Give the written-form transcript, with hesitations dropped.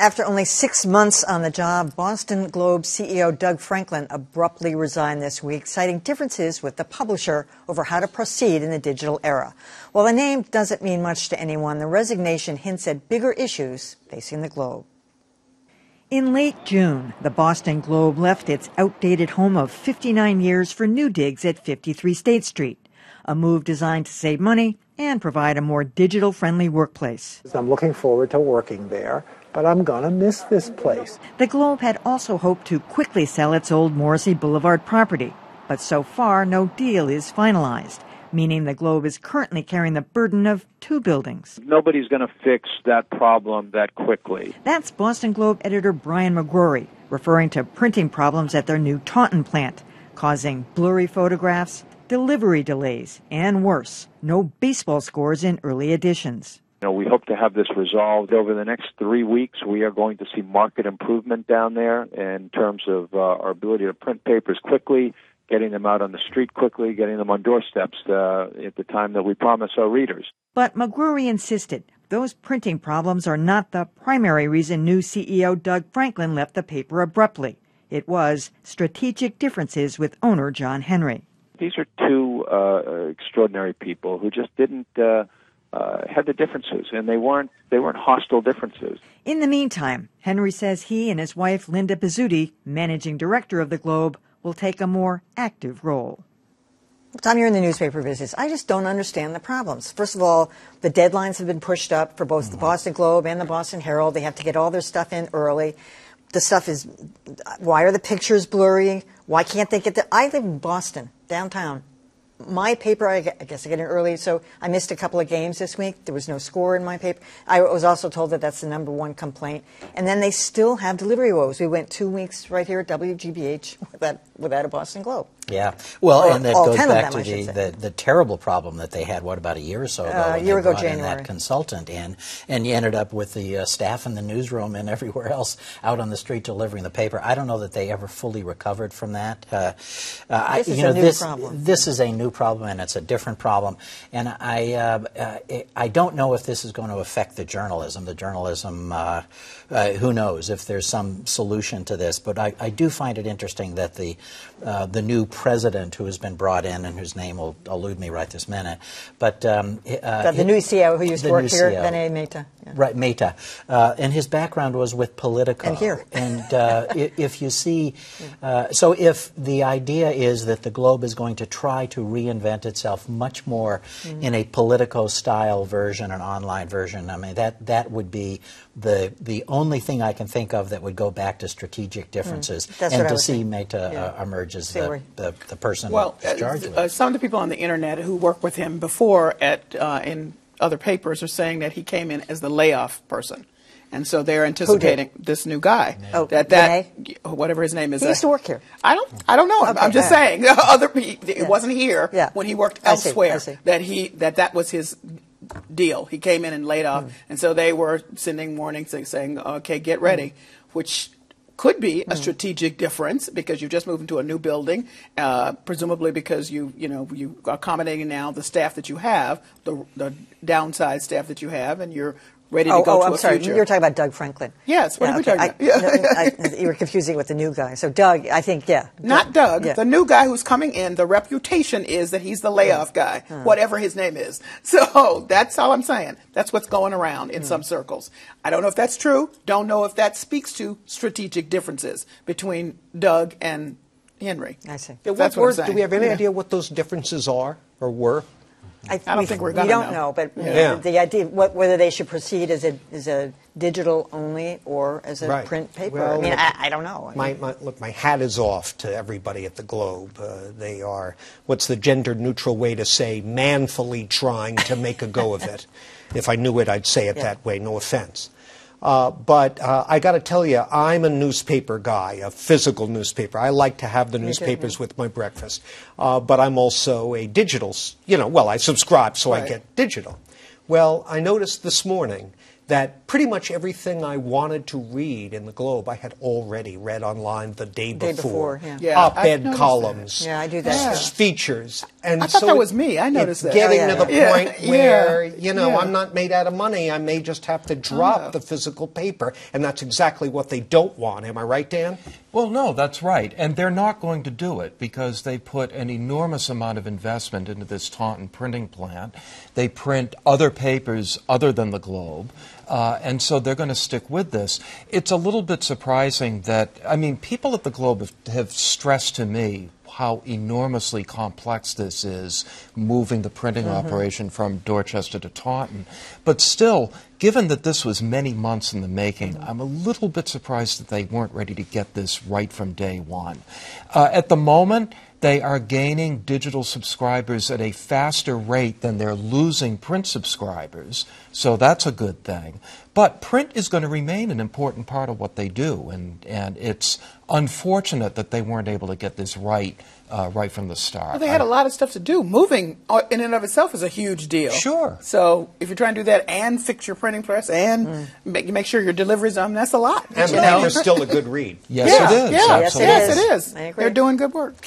After only 6 months on the job, Boston Globe CEO Doug Franklin abruptly resigned this week, citing differences with the publisher over how to proceed in the digital era. While the name doesn't mean much to anyone, the resignation hints at bigger issues facing the Globe. In late June, the Boston Globe left its outdated home of 59 years for new digs at 53 State Street, a move designed to save money and provide a more digital-friendly workplace. I'm looking forward to working there, but I'm going to miss this place. The Globe had also hoped to quickly sell its old Morrissey Boulevard property, but so far no deal is finalized, meaning the Globe is currently carrying the burden of 2 buildings. Nobody's going to fix that problem that quickly. That's Boston Globe editor Brian McGrory, referring to printing problems at their new Taunton plant, causing blurry photographs, delivery delays, and worse, no baseball scores in early editions. We hope to have this resolved over the next 3 weeks. We are going to see market improvement down there in terms of our ability to print papers quickly, getting them out on the street quickly, getting them on doorsteps at the time that we promise our readers. But McGrory insisted those printing problems are not the primary reason new CEO Doug Franklin left the paper abruptly. It was strategic differences with owner John Henry. These are 2 extraordinary people who just didn't have the differences, and they weren't hostile differences. In the meantime, Henry says he and his wife Linda Pizzuti, managing director of the Globe, will take a more active role. Tom, you're in the newspaper business. I just don't understand the problems. First of all, the deadlines have been pushed up for both the Boston Globe and the Boston Herald. They have to get all their stuff in early. The stuff is, why are the pictures blurry? Why can't they get I live in Boston, downtown. My paper, I guess I get in early, so I missed a couple of games this week. There was no score in my paper. I was also told that that's the #1 complaint. And then they still have delivery woes. We went 2 weeks right here at WGBH without a Boston Globe. Yeah. Well, and that goes back them, to the terrible problem that they had, about a year or so ago? A year ago, January. January. That consultant in, and you ended up with the staff in the newsroom and everywhere else out on the street delivering the paper. I don't know that they ever fully recovered from that. This is a new problem. This is a new problem, and it's a different problem. And I don't know if this is going to affect the journalism. Who knows if there's some solution to this? But I do find it interesting that the new president who has been brought in, and whose name will elude me right this minute, but the new CEO who used to work here, Vinay Mehta. Yeah. Right, Mehta. And his background was with Politico. And here. And if you see, so if the idea is that the Globe is going to try to reinvent itself much more in a Politico-style version, an online version, I mean, that would be the only thing I can think of that would go back to strategic differences. And to see Mehta emerge as the person who's charged with it. Some of the people on the internet who worked with him before in other papers are saying that he came in as the layoff person. And so they're anticipating this new guy. Oh, whatever his name is. He used to work here. I don't know. Okay, I'm just saying. It wasn't here when he worked elsewhere. I see. That was his deal. He came in and laid off, and so they were sending warnings saying, "Okay, get ready," which could be a strategic difference because you've just moved into a new building, presumably because you are accommodating now the staff that you have, the downside staff that you have, and you're ready to go to a future. You're talking about Doug Franklin. Yes, what are we talking about? You were confusing it with the new guy. So Doug, I think, Not Doug. Yeah. The new guy who's coming in, the reputation is that he's the layoff guy, whatever his name is. So that's all I'm saying. That's what's going around in some circles. I don't know if that's true. Don't know if that speaks to strategic differences between Doug and Henry. I see. That's what I'm saying. Do we have any idea what those differences are or were? I don't think we're going to know. We don't know, but the idea, whether they should proceed as a digital only or as a print paper. Well, I don't know. Look, my hat is off to everybody at the Globe. They are, what's the gender-neutral way to say, manfully trying to make a go of it. If I knew it, I'd say it that way, no offense. But I got to tell you, I'm a newspaper guy, a physical newspaper. I like to have the newspapers with my breakfast. But I'm also a digital, I subscribe, so I get digital. Well, I noticed this morning that pretty much everything I wanted to read in the Globe I had already read online the day before. Yeah, Op-ed columns, Yeah, I do that. features. And I thought so that was me. I noticed it's that. getting Oh, to the yeah. point Yeah, where, yeah. I'm not made out of money. I may just have to drop the physical paper. And that's exactly what they don't want. Am I right, Dan? Well, no, that's right. And they're not going to do it because they put an enormous amount of investment into this Taunton printing plant. They print other papers other than the Globe. And so they're going to stick with this. It's a little bit surprising that, people at the Globe have stressed to me how enormously complex this is, moving the printing operation from Dorchester to Taunton. But still, given that this was many months in the making, I'm a little bit surprised that they weren't ready to get this right from day one. At the moment, they are gaining digital subscribers at a faster rate than they're losing print subscribers, so that's a good thing. But print is going to remain an important part of what they do, and it's unfortunate that they weren't able to get this right from the start. Well, they had a lot of stuff to do. Moving in and of itself is a huge deal. Sure. So if you're trying to do that and fix your printing press and make sure your delivery's on, that's a lot. And the paper's still a good read. Yes, it is. Yeah. Yes, it Yes, is. it is. I agree. They're doing good work.